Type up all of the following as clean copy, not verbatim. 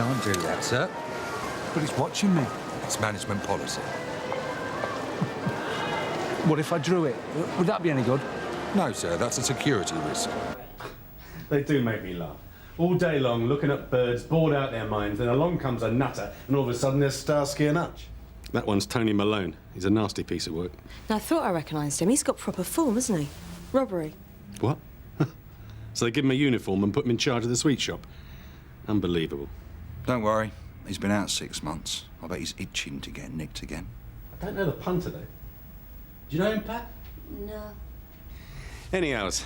can't do that, sir. But he's watching me. It's management policy. What if I drew it? Would that be any good? No, sir, that's a security risk. They do make me laugh. All day long, looking at birds, bored out their minds, then along comes a nutter, and all of a sudden there's Starsky and Hutch. That one's Tony Malone. He's a nasty piece of work. Now, I thought I recognised him. He's got proper form, hasn't he? Robbery. What? So they give him a uniform and put him in charge of the sweet shop? Unbelievable. Don't worry, he's been out 6 months. I bet he's itching to get nicked again. I don't know the punter, though. Do you know him, Pat? No. Anyhows,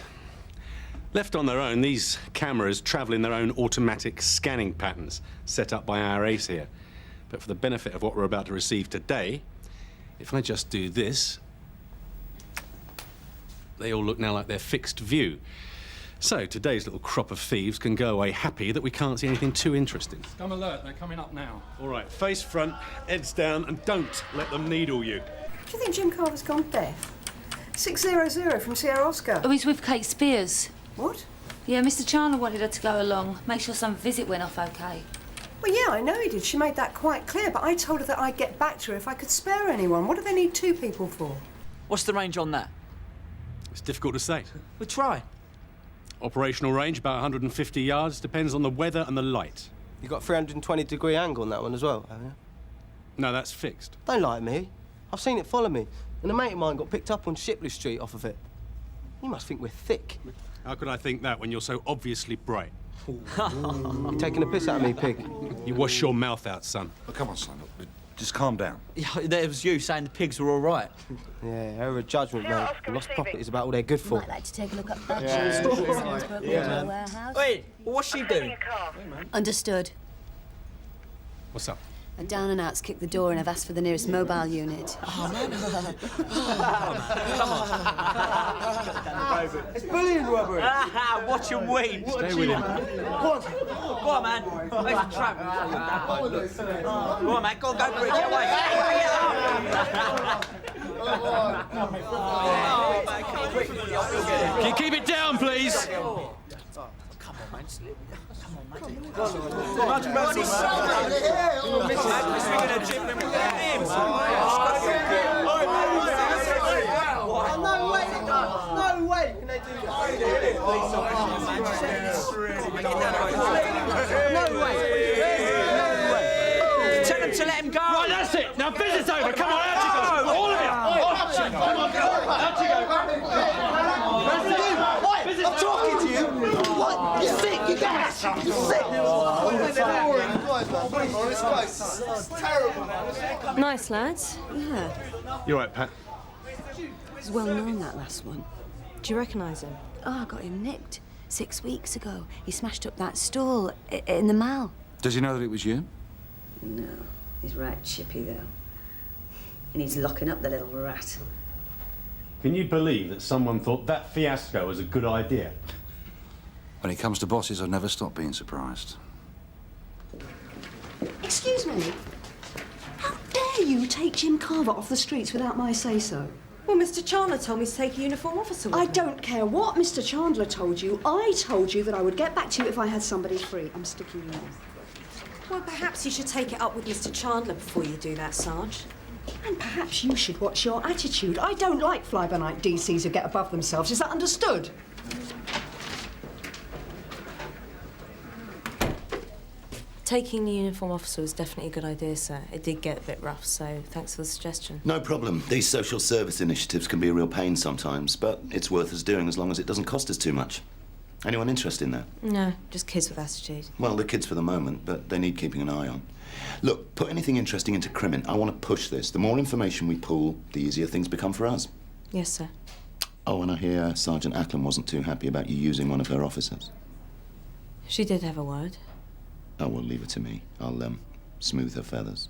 left on their own, these cameras travel in their own automatic scanning patterns set up by our ace here. But for the benefit of what we're about to receive today, if I just do this, they all look now like they're fixed view. So today's little crop of thieves can go away happy that we can't see anything too interesting. Scum alert, they're coming up now. All right, face front, heads down, and don't let them needle you. Do you think Jim Carver's gone deaf? 600 from Sierra Oscar. Oh, he's with Kate Spears. What? Yeah, Mr. Chandler wanted her to go along. Make sure some visit went off okay. Well, yeah, I know he did. She made that quite clear, but I told her that I'd get back to her if I could spare anyone. What do they need 2 people for? What's the range on that? It's difficult to say. We'll try. Operational range, about 150 yards. Depends on the weather and the light. You got 320-degree angle on that one as well, haven't you? No, that's fixed. Don't lie to me. I've seen it follow me, and a mate of mine got picked up on Shipley Street off of it. You must think we're thick. How could I think that when you're so obviously bright? You're taking a piss out of me, pig. You wash your mouth out, son. Oh, come on, son. Look, just calm down. Yeah, there was you saying the pigs were all right. Yeah, error of judgment, mate. Lost property is about all they're good for. Might like to take a look at that. Warehouse. Wait, what's she doing? Understood. What's up? A down and out's kicked the door and have asked for the nearest mobile unit. Oh, man. It's bullying robbery. Watch him wait. Stay with him. Go on, man. Make a trap. Go on, man. Go for it. Get away. Can you keep it down, please? Come on, man. No way can they do that. No way. Tell them to let him go. Right, that's it. Now visit's over. Come on, out you go. All of you. Come on, go. Out you go. I'm talking to you. What? You're sick. You guys. You're sick. Nice, lads. Yeah. You all right, Pat? He's well known, that last one. Do you recognise him? Oh, I got him nicked 6 weeks ago. He smashed up that stall in the mall. Does he know that it was you? No. He's right chippy, though. And he's locking up the little rat. Can you believe that someone thought that fiasco was a good idea? When it comes to bosses, I've never stopped being surprised. Excuse me. How dare you take Jim Carver off the streets without my say-so? Well, Mr. Chandler told me to take a uniform officer with I him. don't care what Mr. Chandler told you. I told you that I would get back to you if I had somebody free. I'm sticking with you. Well, perhaps you should take it up with Mr. Chandler before you do that, Sarge. And perhaps you should watch your attitude. I don't like fly-by-night DCs who get above themselves. Is that understood? Taking the uniform officer was definitely a good idea, sir. It did get a bit rough, so thanks for the suggestion. No problem. These social service initiatives can be a real pain sometimes, but it's worth us doing as long as it doesn't cost us too much. Anyone interested in that? No, just kids with attitude. Well, they're kids for the moment, but they need keeping an eye on. Look, put anything interesting into Quinnan. I want to push this. The more information we pull, the easier things become for us. Yes, sir. Oh, and I hear Sergeant Ackland wasn't too happy about you using one of her officers. She did have a word. Oh, well, leave it to me. I'll, smooth her feathers.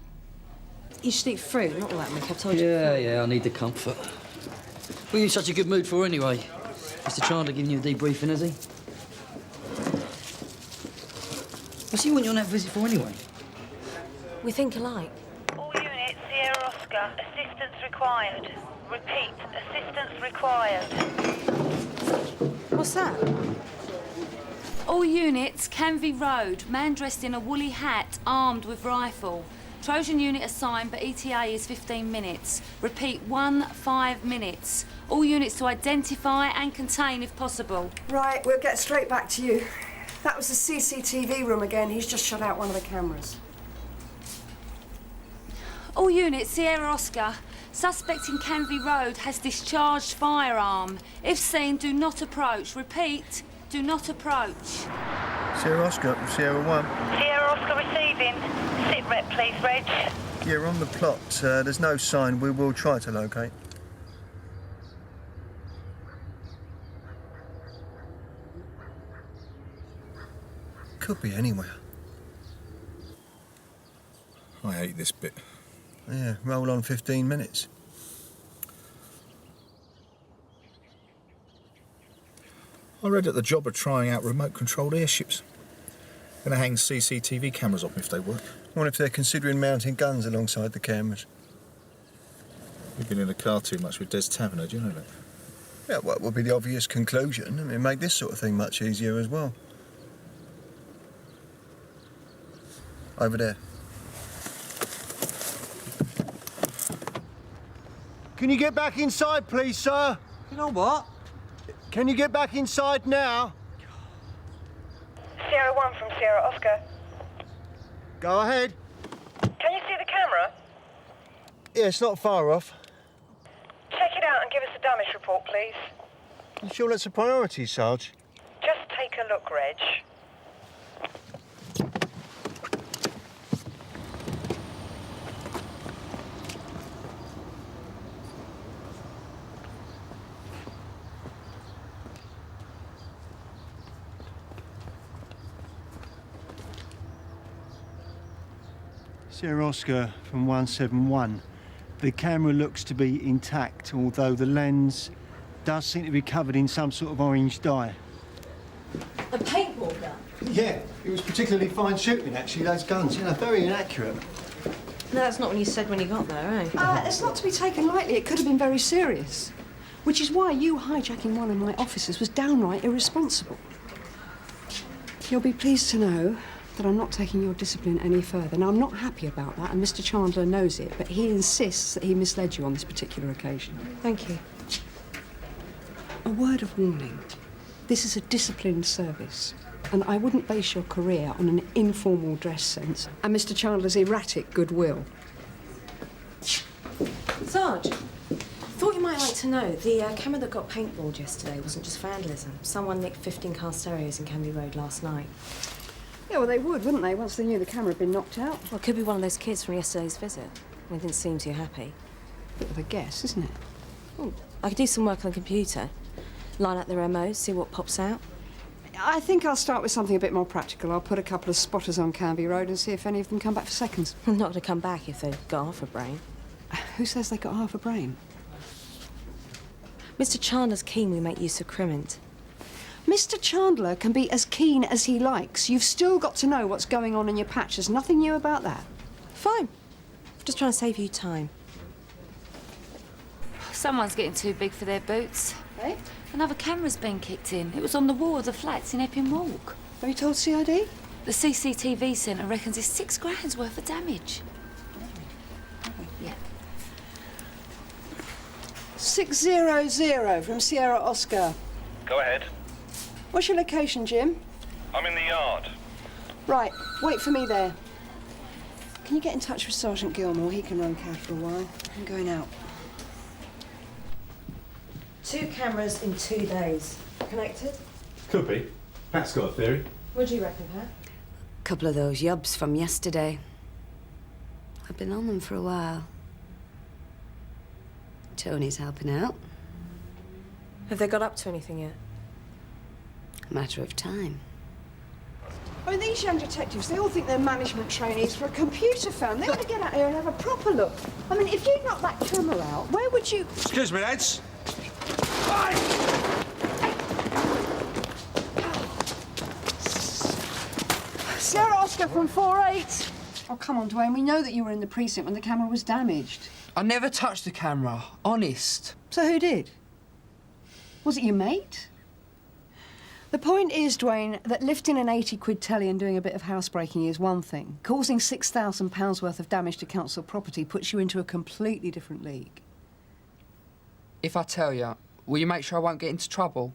You should eat fruit, not all that milk. I've told you. Yeah, I need the comfort. What are you in such a good mood for, anyway? Mr. Chandler giving you a debriefing, has he? What's he want you on that visit for, anyway? We think alike. All units, Sierra Oscar, assistance required. Repeat, assistance required. What's that? All units, Canvey Road. Man dressed in a woolly hat, armed with rifle. Trojan unit assigned, but ETA is 15 minutes. Repeat, 5 minutes. All units to identify and contain if possible. Right, we'll get straight back to you. That was the CCTV room again. He's just shut out one of the cameras. All units, Sierra Oscar. Suspect in Canvey Road has discharged firearm. If seen, do not approach. Repeat, do not approach. Sierra Oscar, Sierra 1. Sierra Oscar receiving. Sit rep, please, Reg. Yeah, we're on the plot. There's no sign. We will try to locate. Could be anywhere. I hate this bit. Yeah, roll on 15 minutes. I read that the job of trying out remote-controlled airships. Gonna hang CCTV cameras off them if they work. What if they're considering mounting guns alongside the cameras? You've been in the car too much with Des Taviner, do you know that? Yeah, what would be the obvious conclusion? I mean, make this sort of thing much easier as well. Over there. Can you get back inside, please, sir? You know what? Can you get back inside now? Sierra 1 from Sierra Oscar. Go ahead. Can you see the camera? Yeah, it's not far off. Check it out and give us a damage report, please. You sure that's a priority, Sarge? Just take a look, Reg. Sierra Oscar from 171. The camera looks to be intact, although the lens does seem to be covered in some sort of orange dye. A paintball gun? Yeah, it was particularly fine shooting, actually, those guns. You know, very inaccurate. No, that's not what you said when you got there, eh? It's not to be taken lightly. It could have been very serious. Which is why you hijacking one of my officers was downright irresponsible. You'll be pleased to know that I'm not taking your discipline any further. Now, I'm not happy about that, and Mr. Chandler knows it, but he insists that he misled you on this particular occasion. Thank you. A word of warning. This is a disciplined service, and I wouldn't base your career on an informal dress sense and Mr. Chandler's erratic goodwill. Sarge, thought you might like to know, the camera that got paintballed yesterday wasn't just vandalism. Someone nicked 15 car stereos in Canvey Road last night. Yeah, well, they would, wouldn't they, once they knew the camera had been knocked out? Well, it could be one of those kids from yesterday's visit. They didn't seem too happy. Bit of a guess, isn't it? Oh, I could do some work on the computer. Line up their MOs, see what pops out. I think I'll start with something a bit more practical. I'll put a couple of spotters on Canvey Road and see if any of them come back for seconds. Not going to come back if they've got half a brain. Who says they got half a brain? Mr. Chandler's keen we make use of Quinnan. Mr. Chandler can be as keen as he likes. You've still got to know what's going on in your patch. There's nothing new about that. Fine. Just trying to save you time. Someone's getting too big for their boots. Eh? Another camera's been kicked in. It was on the wall of the flats in Epping Walk. Have you told CID? The CCTV centre reckons it's £6,000 worth of damage. Yeah. 600 from Sierra Oscar. Go ahead. What's your location, Jim? I'm in the yard. Right, wait for me there. Can you get in touch with Sergeant Gilmore? He can run CAD for a while. I'm going out. 2 cameras in 2 days. Connected? Could be. Pat's got a theory. What do you reckon, Pat? Couple of those yubs from yesterday. I've been on them for a while. Tony's helping out. Have they got up to anything yet? A matter of time. I mean, these young detectives, they all think they're management trainees for a computer firm. They ought to get out here and have a proper look. I mean, if you knocked that camera out, where would you... Excuse me, lads. Sierra Oscar from 48. Oh, come on, Dwayne. We know that you were in the precinct when the camera was damaged. I never touched the camera, honest. So who did? Was it your mate? The point is, Dwayne, that lifting an 80 quid telly and doing a bit of housebreaking is one thing. Causing £6,000 worth of damage to council property puts you into a completely different league. If I tell you, will you make sure I won't get into trouble?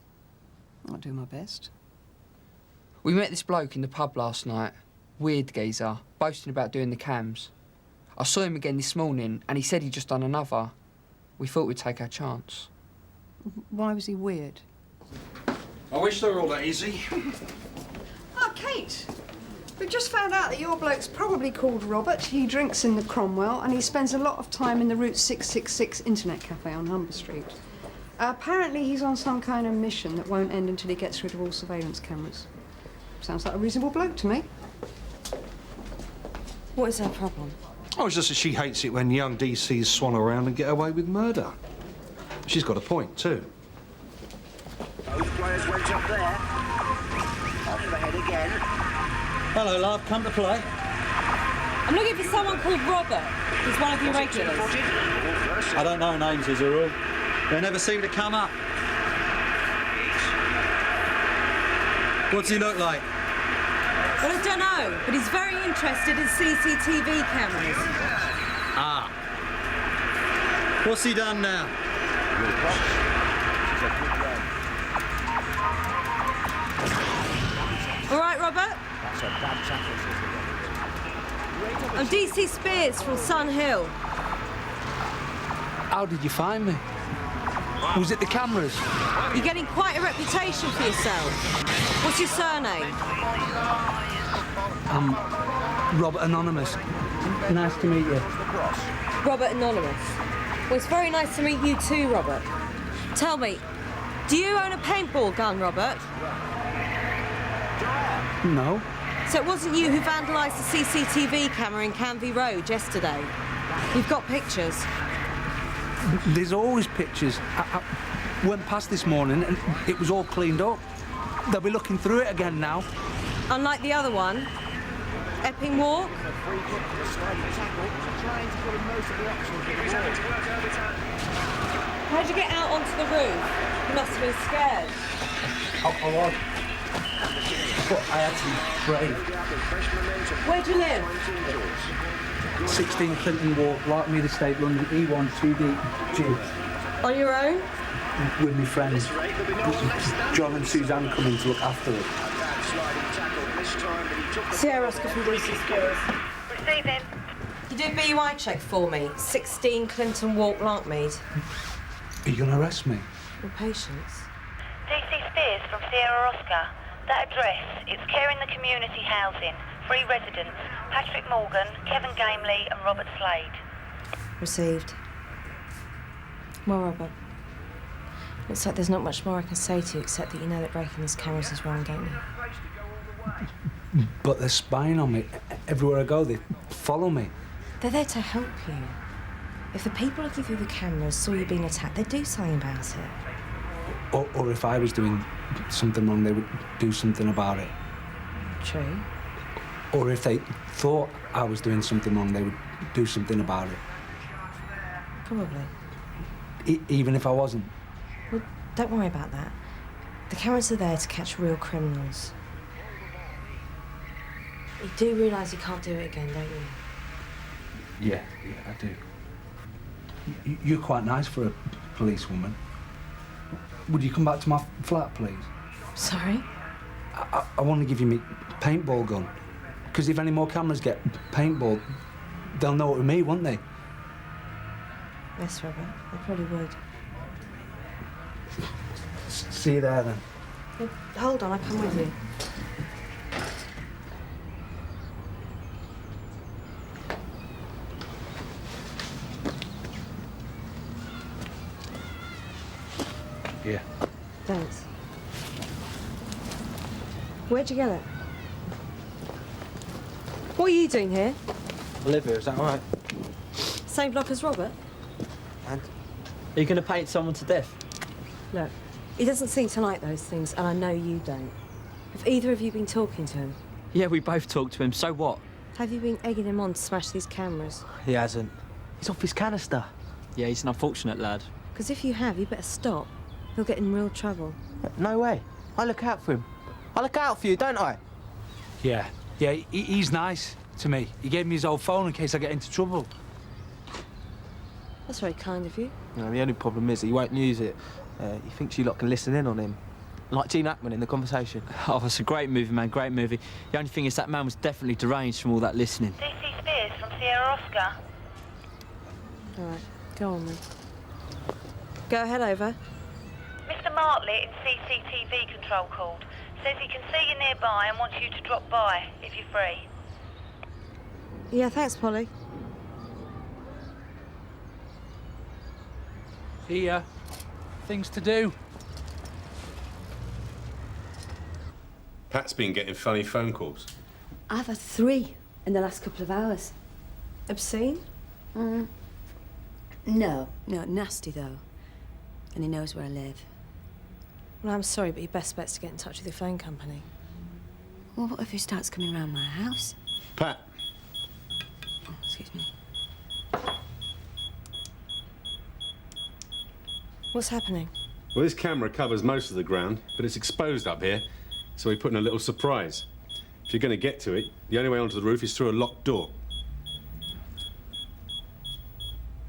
I'll do my best. We met this bloke in the pub last night. Weird geezer, boasting about doing the cams. I saw him again this morning, and he said he'd just done another. We thought we'd take our chance. Why was he weird? I wish they were all that easy. Oh, Kate! We've just found out that your bloke's probably called Robert. He drinks in the Cromwell, and he spends a lot of time in the Route 666 internet cafe on Humber Street. Apparently he's on some kind of mission that won't end until he gets rid of all surveillance cameras. Sounds like a reasonable bloke to me. What is her problem? Oh, it's just that she hates it when young DCs swan around and get away with murder. She's got a point, too. Both players went up there. Off the head again. Hello, love. Come to play. I'm looking for someone called Robert. He's one of your regulars. I don't know names as a rule. They never seem to come up. What's he look like? Well, I don't know, but he's very interested in CCTV cameras. Ah. What's he done now? All right, Robert? I'm DC Spears from Sun Hill. How did you find me? Was it the cameras? You're getting quite a reputation for yourself. What's your surname? Robert Anonymous. Nice to meet you. Robert Anonymous. Well, it's very nice to meet you too, Robert. Tell me, do you own a paintball gun, Robert? No. So it wasn't you who vandalised the CCTV camera in Canvey Road yesterday? You've got pictures. There's always pictures. I went past this morning and it was all cleaned up. They'll be looking through it again now. Unlike the other one. Epping Walk? How'd you get out onto the roof? You must have been scared. I was. But I had to be brave. Where do you live? 16 Clinton Walk, Larkmead Estate, London, E1 2DG. On your own? With my friends. John and Suzanne coming to look after it. Sierra Oscar from DC Spears. Receiving. You do a BUI check for me. 16 Clinton Walk, Larkmead. Are you going to arrest me? Your patience. DC Spears from Sierra Oscar. That address, it's care in the community housing. 3 residents, Patrick Morgan, Kevin Gamely and Robert Slade. Received. Well, Robert, looks like there's not much more I can say to you except that you know that breaking these cameras is wrong, don't you? But they're spying on me. Everywhere I go, they follow me. They're there to help you. If the people looking through the cameras saw you being attacked, they'd do something about it. Or if I was doing something wrong, they would do something about it. True. Or if they thought I was doing something wrong, they would do something about it. Probably. Even if I wasn't. Well, don't worry about that. The cameras are there to catch real criminals. You do realise you can't do it again, don't you? Yeah, I do. You're quite nice for a policewoman. Would you come back to my flat, please? Sorry? I want to give you me paintball gun. Because if any more cameras get paintball, they'll know it was me, won't they? Yes, Robert. They probably would. See you there, then. Well, hold on, I'll come with you. Yeah. Thanks. Where'd you get it? What are you doing here? Olivia, is that right? Same block as Robert? And? Are you going to paint someone to death? Look, he doesn't seem to like those things, and I know you don't. Have either of you been talking to him? Yeah, we both talked to him, so what? Have you been egging him on to smash these cameras? He hasn't. He's off his canister. Yeah, he's an unfortunate lad. Because if you have, you better stop. He'll get in real trouble. No way. I look out for him. I look out for you, don't I? Yeah, he's nice to me. He gave me his old phone in case I get into trouble. That's very kind of you. No, the only problem is he won't use it. He thinks you lot can listen in on him. Like Gene Hackman in the conversation. Oh, that's a great movie, man, great movie. The only thing is that man was definitely deranged from all that listening. DC Spears from Sierra Oscar. All right, go on then. Go ahead, over. Mr. Martley in CCTV control called. Says he can see you nearby and wants you to drop by if you're free. Yeah, thanks, Polly. See ya. Things to do. Pat's been getting funny phone calls. I've had 3 in the last couple of hours. Obscene? No, nasty though. And he knows where I live. Well, I'm sorry, but your best bet's to get in touch with your phone company. Well, what if he starts coming round my house? Pat. Oh, excuse me. What's happening? Well, this camera covers most of the ground, but it's exposed up here, so we put in a little surprise. If you're going to get to it, the only way onto the roof is through a locked door.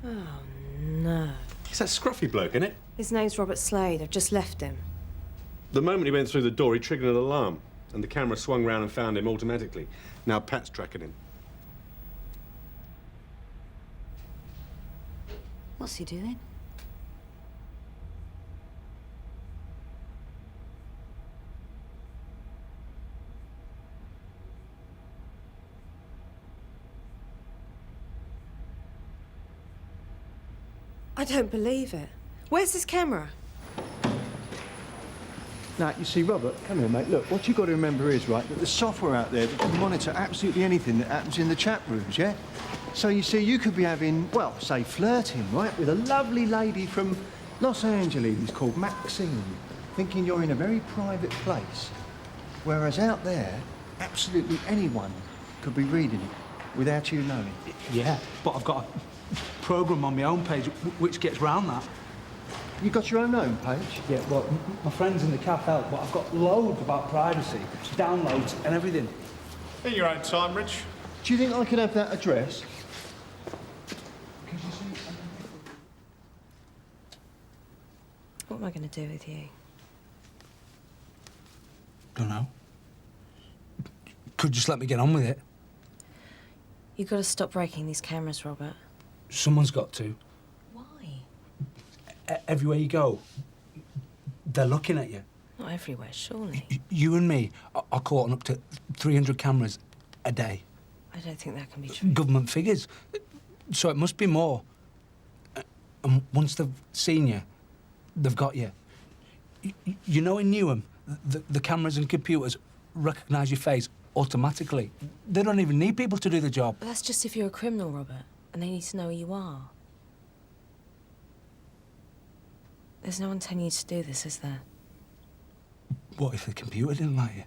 Oh, no. It's that scruffy bloke, isn't it? His name's Robert Slade. I've just left him. The moment he went through the door, he triggered an alarm, and the camera swung round and found him automatically. Now Pat's tracking him. What's he doing? I don't believe it. Where's his camera? Now, you see, Robert, come here, mate. Look, what you've got to remember is, right, that there's software out there that can monitor absolutely anything that happens in the chat rooms, yeah? So, you see, you could be having, well, say, flirting, right, with a lovely lady from Los Angeles called Maxine, thinking you're in a very private place. Whereas out there, absolutely anyone could be reading it without you knowing. Yeah, but I've got a program on my own page which gets round that. You got your own page? Yeah, well, my friends in the cafe help, but I've got loads about privacy, downloads and everything. In your own time, Rich. Do you think I could have that address? What am I going to do with you? Don't know. Could just let me get on with it. You've got to stop breaking these cameras, Robert. Someone's got to. Why? Everywhere you go, they're looking at you. Not everywhere, surely. You and me are caught on up to 300 cameras a day. I don't think that can be true. Government figures. So it must be more. And once they've seen you, they've got you. You know in Newham, the cameras and computers recognise your face automatically. They don't even need people to do the job. But that's just if you're a criminal, Robert, and they need to know who you are. There's no one telling you to do this, is there? What if the computer didn't like you?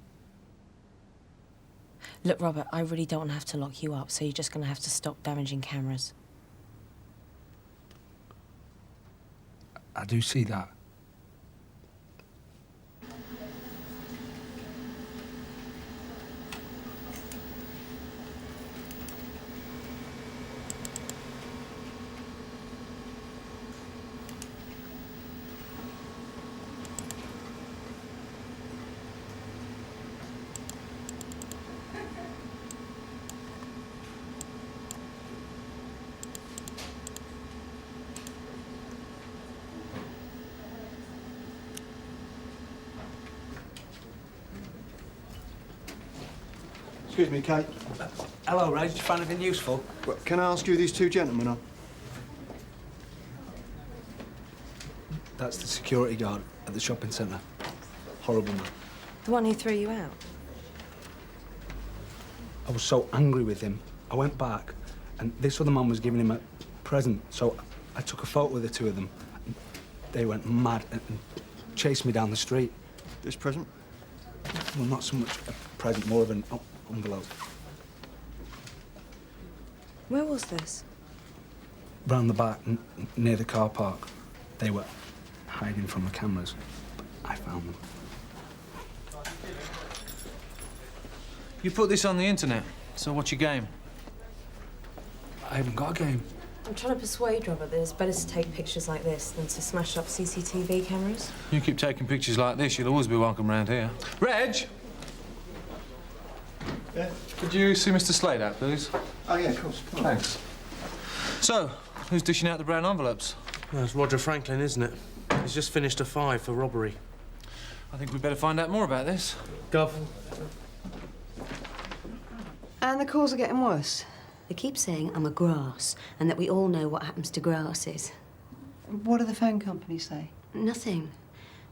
Look, Robert, I really don't want to have to lock you up, so you're just going to have to stop damaging cameras. I do see that. Excuse me, Kate. Hello, Ray. Did you find anything useful? Well, can I ask who these 2 gentlemen are? That's the security guard at the shopping centre. Horrible man. The one who threw you out? I was so angry with him. I went back, and this other man was giving him a present, so I took a photo with the 2 of them. They went mad and chased me down the street. This present? Well, not so much a present, more of an envelope. Where was this? Round the back, near the car park. They were hiding from the cameras, but I found them. You put this on the internet, so what's your game? I haven't got a game. I'm trying to persuade Robert that it's better to take pictures like this than to smash up CCTV cameras. You keep taking pictures like this, you'll always be welcome round here. Reg! Yeah? Could you see Mr. Slade out, please? Oh, yeah, of course. Come on. Thanks. So, who's dishing out the brown envelopes? Well, it's Roger Franklin, isn't it? He's just finished a 5 for robbery. I think we'd better find out more about this. Gov. And the calls are getting worse. They keep saying I'm a grass and that we all know what happens to grasses. What do the phone companies say? Nothing.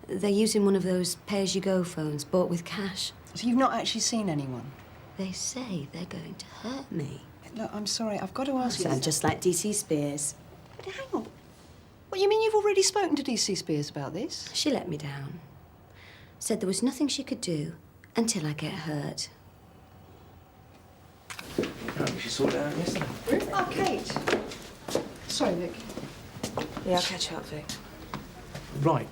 They're using one of those pay-as-you-go phones bought with cash. So you've not actually seen anyone? They say they're going to hurt me. Look, I'm sorry, I've got to ask you... Sound just like DC Spears. But hang on. What, you mean you've already spoken to DC Spears about this? She let me down. Said there was nothing she could do until I get hurt. She sorted it out yesterday. Oh, Kate. Sorry, Vic. Yeah, I'll catch you up, Vic. Right.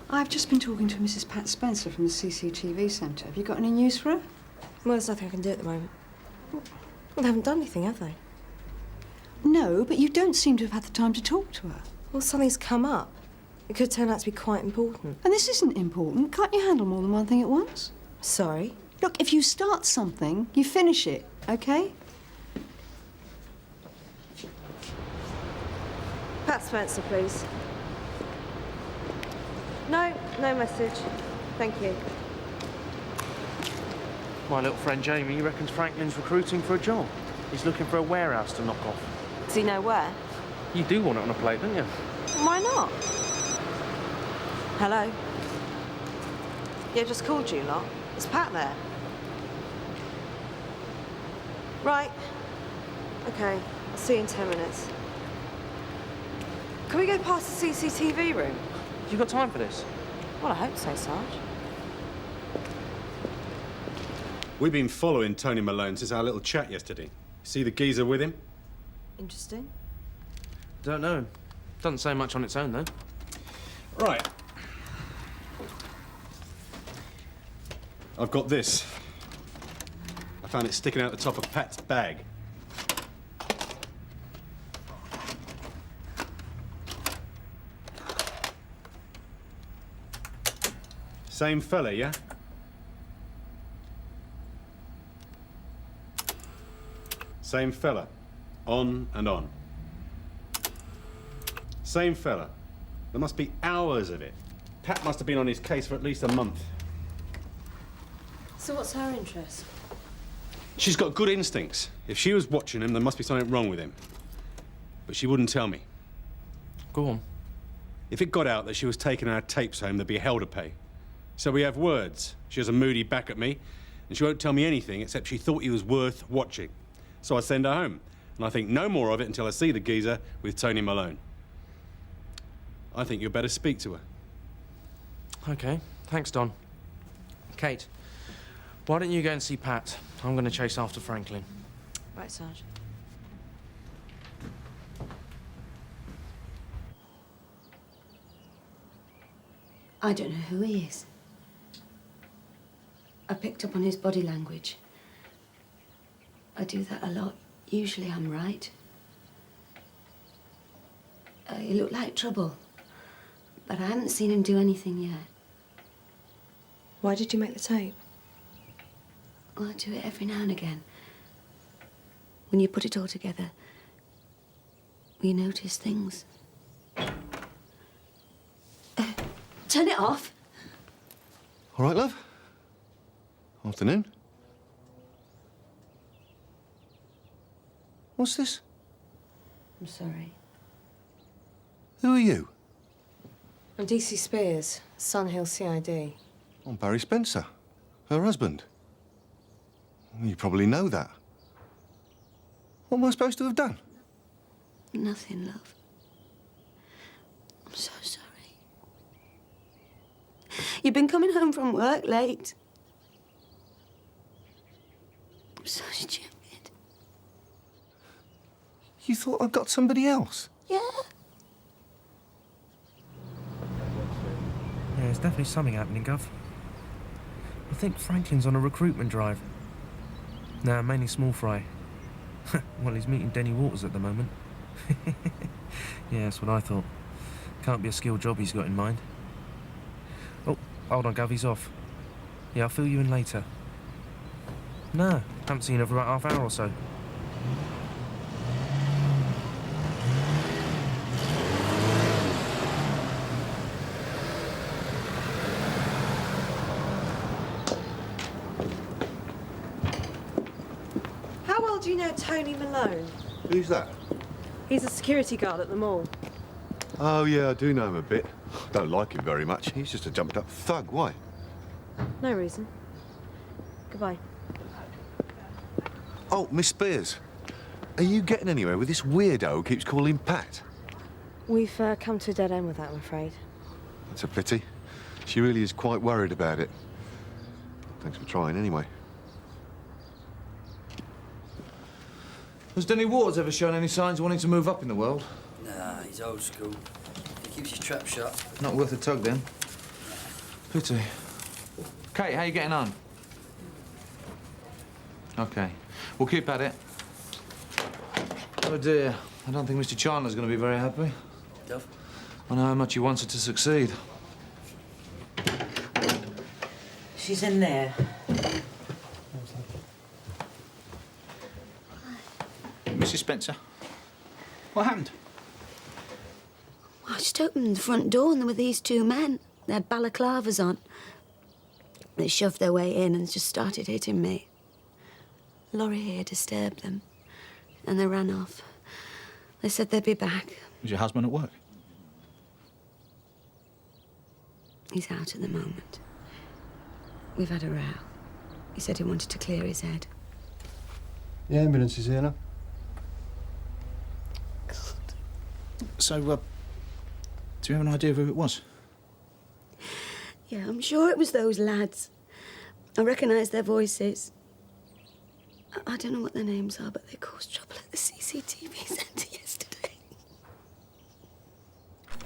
I've just been talking to Mrs. Pat Spencer from the CCTV Centre. Have you got any news for her? Well, there's nothing I can do at the moment. Well, they haven't done anything, have they? No, but you don't seem to have had the time to talk to her. Well, something's come up. It could turn out to be quite important. And this isn't important. Can't you handle more than one thing at once? Sorry? Look, if you start something, you finish it, OK? Pat Spencer, please. No message. Thank you. My little friend Jamie reckons Franklin's recruiting for a job. He's looking for a warehouse to knock off. Does he know where? You do want it on a plate, don't you? Why not? Hello? Yeah, just called you lot. Is Pat there? Right. OK, I'll see you in 10 minutes. Can we go past the CCTV room? You got time for this? Well, I hope so, Sarge. We've been following Tony Malone since our little chat yesterday. See the geezer with him? Interesting. Don't know. Doesn't say much on its own, though. Right. I've got this. I found it sticking out the top of Pat's bag. Same fella, yeah? Same fella. On and on. Same fella. There must be hours of it. Pat must have been on his case for at least a month. So what's her interest? She's got good instincts. If she was watching him, there must be something wrong with him. But she wouldn't tell me. Go on. If it got out that she was taking our tapes home, there'd be hell to pay. So we have words. She has a moody back at me, and she won't tell me anything except she thought he was worth watching. So I send her home, and I think no more of it until I see the geezer with Tony Malone. I think you'd better speak to her. OK. Thanks, Don. Kate, why don't you go and see Pat? I'm going to chase after Franklin. Right, Sarge. I don't know who he is. I picked up on his body language. I do that a lot. Usually I'm right. He looked like trouble, but I haven't seen him do anything yet. Why did you make the tape? Well, I do it every now and again. When you put it all together, you notice things. Turn it off. All right, love? Afternoon. What's this? I'm sorry. Who are you? I'm DC Spears, Sunhill CID. I'm Barry Spencer, her husband. You probably know that. What am I supposed to have done? Nothing, love. I'm so sorry. You've been coming home from work late. I'm so stupid. You thought I'd got somebody else? Yeah. Yeah, there's definitely something happening, Gov. I think Franklin's on a recruitment drive. Nah, mainly small fry. Well, he's meeting Denny Waters at the moment. Yeah, that's what I thought. Can't be a skilled job he's got in mind. Oh, hold on, Gov, he's off. Yeah, I'll fill you in later. Nah, haven't seen her for about half hour or so. How well do you know Tony Malone? Who's that? He's a security guard at the mall. Oh, yeah, I do know him a bit. Don't like him very much. He's just a jumped-up thug. Why? No reason. Goodbye. Oh, Miss Spears. Are you getting anywhere with this weirdo who keeps calling Pat? We've come to a dead end with that, I'm afraid. That's a pity. She really is quite worried about it. Thanks for trying, anyway. Has Denny Waters ever shown any signs of wanting to move up in the world? Nah, he's old school. He keeps his trap shut. Not worth a tug, then. Pity. Kate, how you getting on? OK. We'll keep at it. Oh, dear. I don't think Mr. Chandler's going to be very happy. Duff? I know how much he wants her to succeed. She's in there. Mrs. Spencer, what happened? I just opened the front door and there were these two men. They had balaclavas on. They shoved their way in and just started hitting me. Lorry here disturbed them, and they ran off. They said they'd be back. Was your husband at work? He's out at the moment. We've had a row. He said he wanted to clear his head. The ambulance is here now. So, do you have an idea of who it was? Yeah, I'm sure it was those lads. I recognise their voices. I don't know what their names are, but they caused trouble at the CCTV centre yesterday.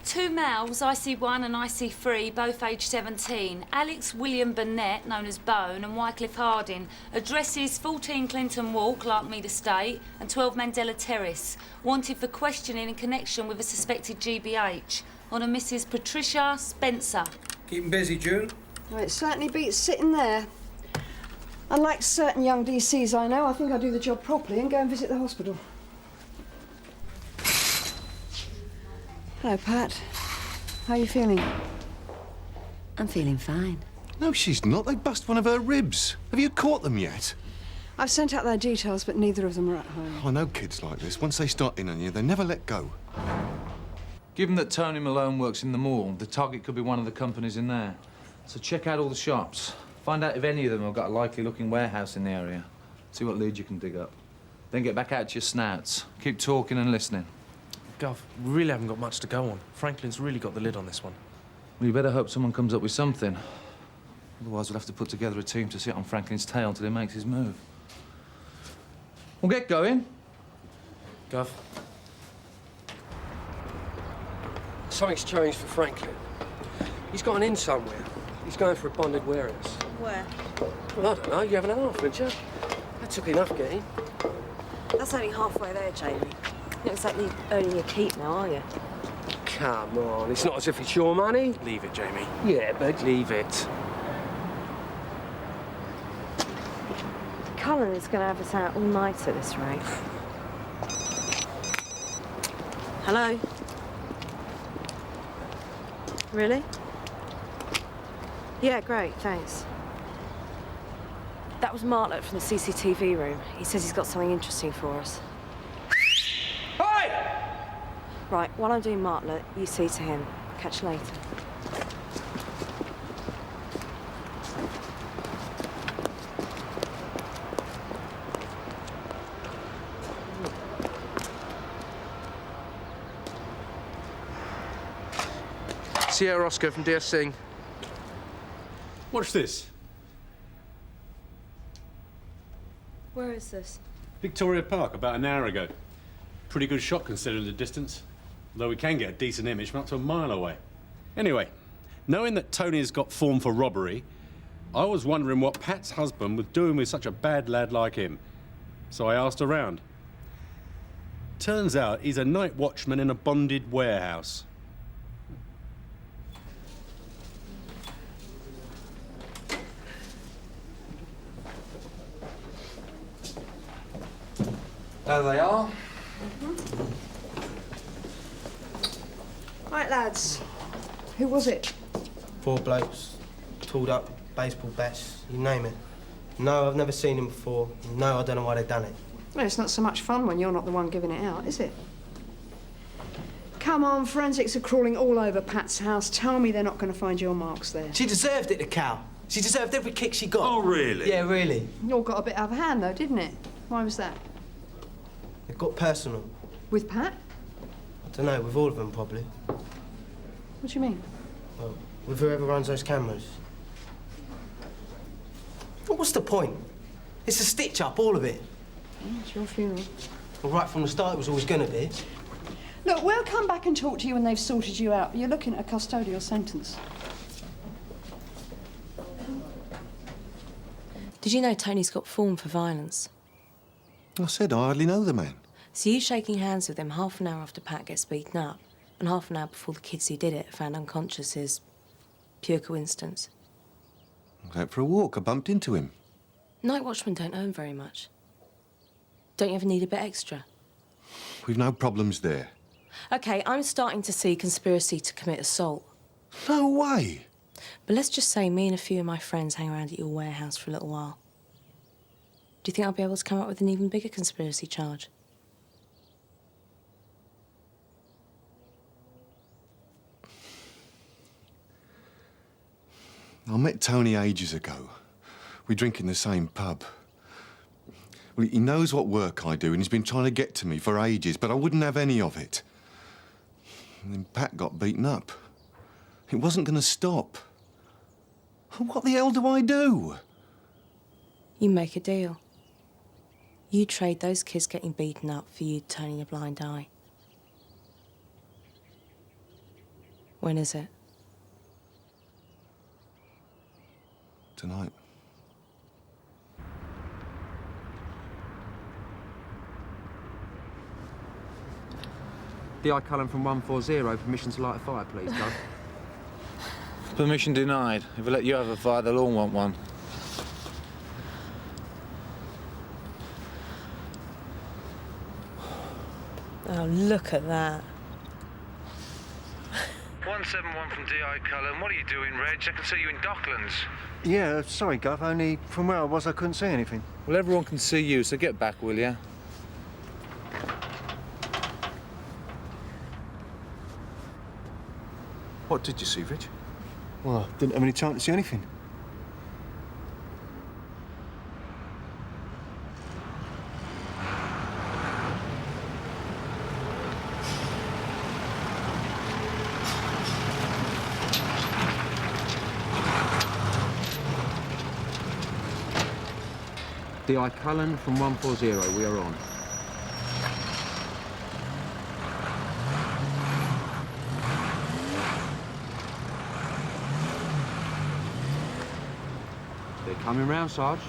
2 males, IC1 and IC3, both aged 17. Alex William Burnett, known as Bone, and Wycliffe Harding. Addresses 14 Clinton Walk, Larkmead Estate, and 12 Mandela Terrace. Wanted for questioning in connection with a suspected GBH. On a Mrs. Patricia Spencer. Keeping busy, June? Oh, it certainly beats sitting there. Unlike certain young DCs I know, I think I'll do the job properly and go and visit the hospital. Hello, Pat. How are you feeling? I'm feeling fine. No, she's not. They bust one of her ribs. Have you caught them yet? I've sent out their details, but neither of them are at home. I know kids like this. Once they start in on you, they never let go. Given that Tony Malone works in the mall, the target could be one of the companies in there. So check out all the shops. Find out if any of them have got a likely-looking warehouse in the area. See what leads you can dig up. Then get back out to your snouts. Keep talking and listening. Gov, we really haven't got much to go on. Franklin's really got the lid on this one. Well, you better hope someone comes up with something. Otherwise, we'll have to put together a team to sit on Franklin's tail until he makes his move. We'll get going. Gov. Something's changed for Franklin. He's gone in somewhere. He's going for a bonded warehouse. Where? Well, I don't know. You have an half, didn't you? That took enough getting. That's only halfway there, Jamie. You're not exactly earning your keep now, are you? Come on. It's not as if it's your money. Leave it, Jamie. Yeah, but leave it. Colin is going to have us out all night at this rate. Hello? Really? Yeah, great, thanks. That was Martlet from the CCTV room. He says he's got something interesting for us. Hey! Right, while I'm doing Martlet, you see to him. Catch you later. Sierra Oscar from DSC. What's this? Where is this? Victoria Park, about an hour ago. Pretty good shot considering the distance. Though we can get a decent image from up to a mile away. Anyway, knowing that Tony's got form for robbery, I was wondering what Pat's husband was doing with such a bad lad like him. So I asked around. Turns out he's a night watchman in a bonded warehouse. There they are. Right, lads. Who was it? 4 blokes, tooled up, baseball bats, you name it. No, I've never seen him before. No, I don't know why they've done it. Well, it's not so much fun when you're not the one giving it out, is it? Come on, forensics are crawling all over Pat's house. Tell me they're not going to find your marks there. She deserved it, the cow. She deserved every kick she got. Oh, really? Yeah, really. It all got a bit out of hand, though, didn't it? Why was that? It got personal. With Pat? I don't know, with all of them, probably. What do you mean? Well, with whoever runs those cameras. Well, what's the point? It's a stitch-up, all of it. It's your funeral. Well, right from the start, it was always going to be. Look, we'll come back and talk to you when they've sorted you out. You're looking at a custodial sentence. Did you know Tony's got form for violence? I said I hardly know the man. So you shaking hands with him half an hour after Pat gets beaten up, and half an hour before the kids who did it are found unconscious is pure coincidence. I was out for a walk. I bumped into him. Night watchmen don't earn very much. Don't you ever need a bit extra? We've no problems there. OK, I'm starting to see conspiracy to commit assault. No way! But let's just say me and a few of my friends hang around at your warehouse for a little while. Do you think I'll be able to come up with an even bigger conspiracy charge? I met Tony ages ago. We drink in the same pub. Well, he knows what work I do, and he's been trying to get to me for ages, but I wouldn't have any of it. And then Pat got beaten up. It wasn't going to stop. What the hell do I do? You make a deal. You trade those kids getting beaten up for you turning a blind eye. When is it? Tonight. D.I. Cullen from 140. Permission to light a fire, please, Doug. Permission denied. If we let you have a fire, they'll all want one. Oh, look at that. 171 from D.I. Cullen. What are you doing, Reg? I can see you in Docklands. Yeah, sorry, Gov. Only from where I was, I couldn't see anything. Well, everyone can see you, so get back, will you? What did you see, Rich? Well, I didn't have any time to see anything. D.I. Cullen from 140. We are on. They're coming round, Sarge.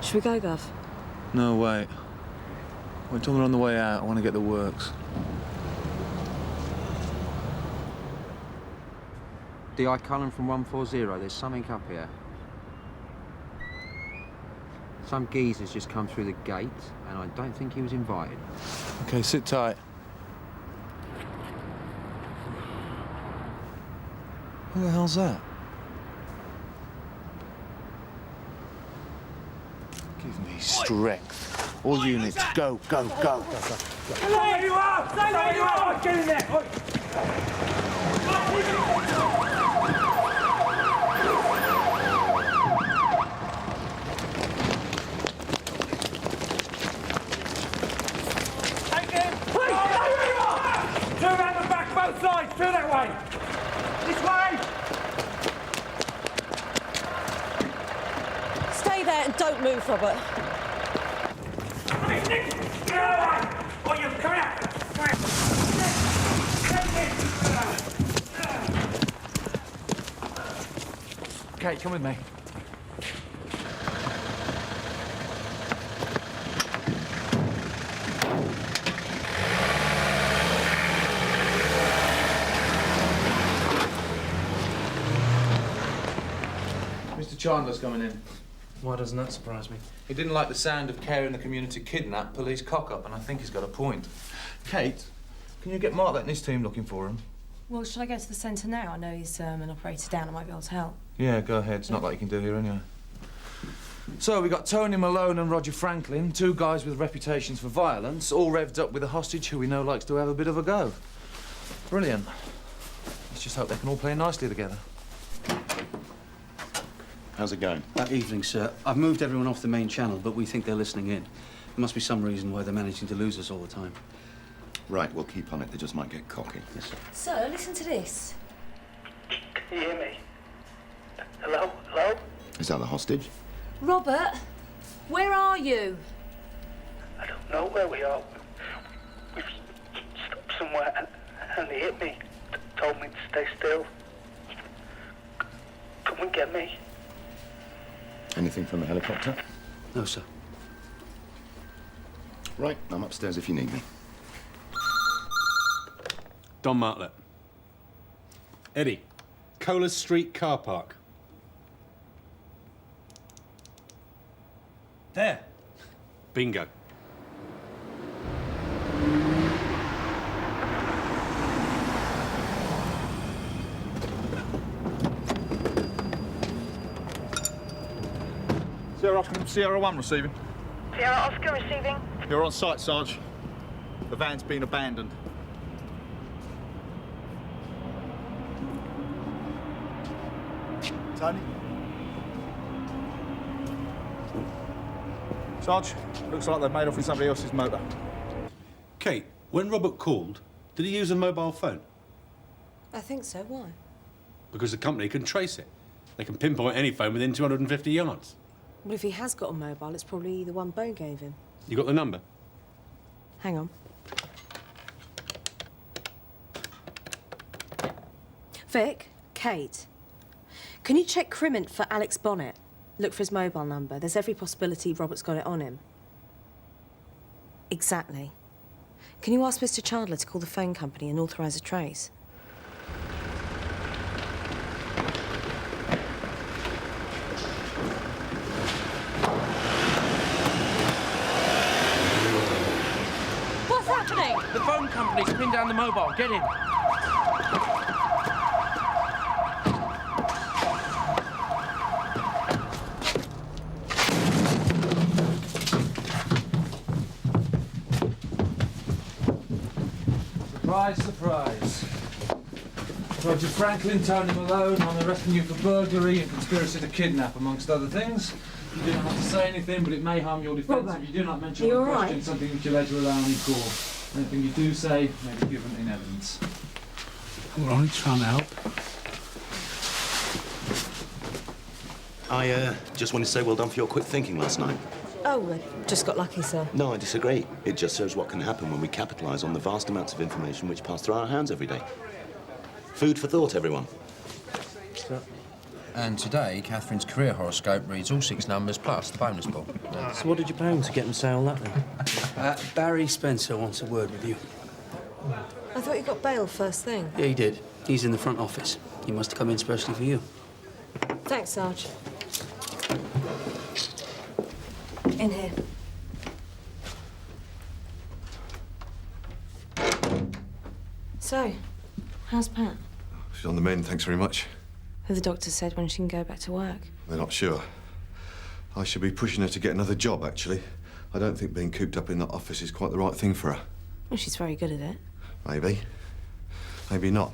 Should we go, Gov? No, wait. Wait till they're on the way out. I want to get the works. D.I. Cullen from 140. There's something up here. Some geezer's just come through the gate, and I don't think he was invited. Okay, sit tight. Who the hell's that? Give me strength. All units, go, go, go. Stay where you are! Stay where you are! Get in there! Take him! Please, stay where you are! Two around the back, both sides, two that way! This way! Stay there and don't move, Robert. Get away! Or you come out! Kate, come with me. Mr. Chandler's coming in. Why doesn't that surprise me? He didn't like the sound of care in the community kidnap, police cock-up, and I think he's got a point. Kate, can you get Martlet and his team looking for him? Well, should I go to the centre now? I know he's an operator down. I might be able to help. Yeah, go ahead. It's not like you can do here anyway. So we got Tony Malone and Roger Franklin, two guys with reputations for violence, all revved up with a hostage who we know likes to have a bit of a go. Brilliant. Let's just hope they can all play nicely together. How's it going? That evening, sir. I've moved everyone off the main channel, but we think they're listening in. There must be some reason why they're managing to lose us all the time. Right, we'll keep on it. They just might get cocky. Yes, sir. So, listen to this. Can you hear me? Hello? Hello? Is that the hostage? Robert, where are you? I don't know where we are. We've stopped somewhere and they hit me. Told me to stay still. Come and get me. Anything from the helicopter? No, sir. Right, I'm upstairs if you need me. Don Martlet. Eddie, Colas Street car park. There. Bingo. Sierra 1 receiving. Sierra Oscar receiving. You're on site, Sarge. The van's been abandoned. Tony? Sarge, looks like they've made off with somebody else's motor. Kate, when Robert called, did he use a mobile phone? I think so. Why? Because the company can trace it. They can pinpoint any phone within 250 yards. Well, if he has got a mobile, it's probably the one Bo gave him. You got the number? Hang on. Vic, Kate, can you check Quinnan for Alex Bonnet? Look for his mobile number. There's every possibility Robert's got it on him. Exactly. Can you ask Mr. Chandler to call the phone company and authorise a trace? What's happening? The phone company's pinned down the mobile. Get in. Surprise, surprise. Roger Franklin, Tony Malone, I'm arresting you for burglary and conspiracy to kidnap, amongst other things. You do not have to say anything, but it may harm your defence if you do not mention or question something which you later allow in court. Anything you do say may be given in evidence. We're only trying to help. I just wanted to say well done for your quick thinking last night. Oh, I just got lucky, sir. No, I disagree. It just shows what can happen when we capitalise on the vast amounts of information which pass through our hands every day. Food for thought, everyone. And today, Catherine's career horoscope reads all 6 numbers plus the bonus ball. So what did you pay him to get him to say all that then? Barry Spencer wants a word with you. I thought you got bail first thing. Yeah, he did. He's in the front office. He must have come in specially for you. Thanks, Sarge. In here. So, how's Pat? She's on the mend, thanks very much. The doctor said when she can go back to work. They're not sure. I should be pushing her to get another job, actually. I don't think being cooped up in that office is quite the right thing for her. Well, she's very good at it. Maybe. Maybe not.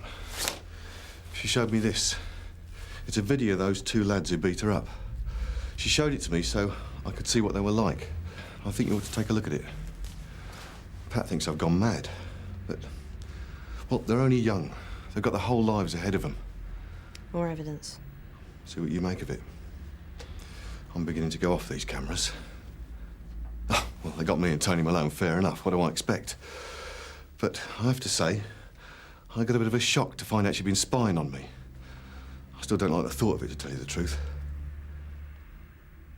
She showed me this. It's a video of those two lads who beat her up. She showed it to me so I could see what they were like. I think you ought to take a look at it. Pat thinks I've gone mad, but... well, they're only young. They've got their whole lives ahead of them. More evidence. See what you make of it. I'm beginning to go off these cameras. Oh, well, they got me and Tony Malone, fair enough. What do I expect? But I have to say, I got a bit of a shock to find out she'd been spying on me. I still don't like the thought of it, to tell you the truth.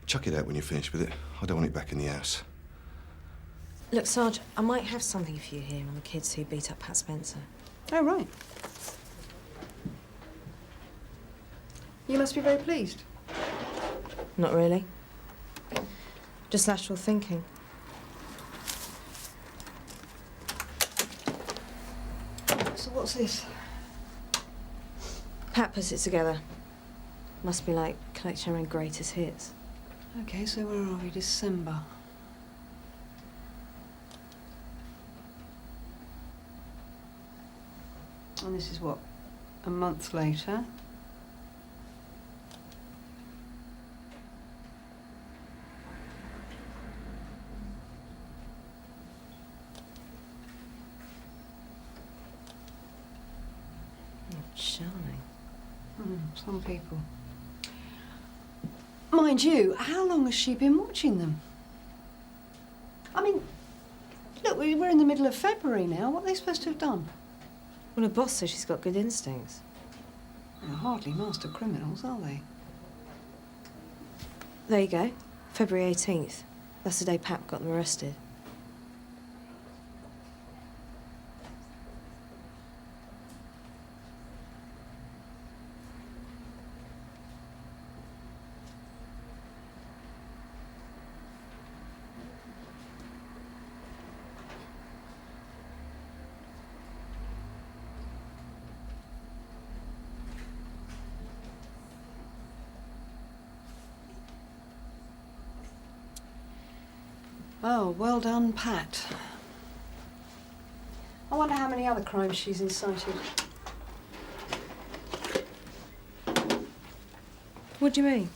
Chuck it out when you're finished with it. I don't want it back in the house. Look, Sarge, I might have something for you here on the kids who beat up Pat Spencer. Oh, right. You must be very pleased. Not really. Just lateral thinking. So what's this? Pat puts it together. Must be like collecting her greatest hits. OK, so where are we? December. And this is what? A month later? Charming. Some people. Mind you, how long has she been watching them? I mean, look, we're in the middle of February now. What are they supposed to have done? Well, her boss says she's got good instincts. They're hardly master criminals, are they? There you go. February 18th. That's the day Pat got them arrested. Oh, well done, Pat. I wonder how many other crimes she's incited. What do you mean?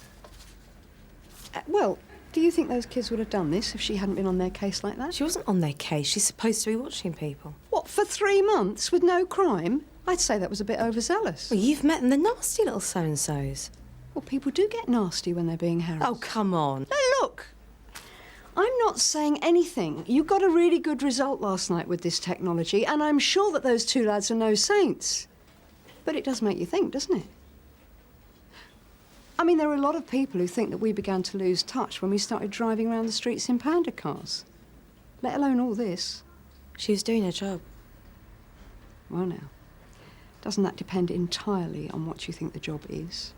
Well, do you think those kids would have done this if she hadn't been on their case like that? She wasn't on their case. She's supposed to be watching people. What, for 3 months with no crime? I'd say that was a bit overzealous. Well, you've met them. They're nasty little so-and-sos. Well, people do get nasty when they're being harassed. Oh, come on. No, look. I'm not saying anything. You got a really good result last night with this technology, and I'm sure that those two lads are no saints. But it does make you think, doesn't it? I mean, there are a lot of people who think that we began to lose touch when we started driving around the streets in panda cars. Let alone all this. She was doing her job. Well, now, doesn't that depend entirely on what you think the job is?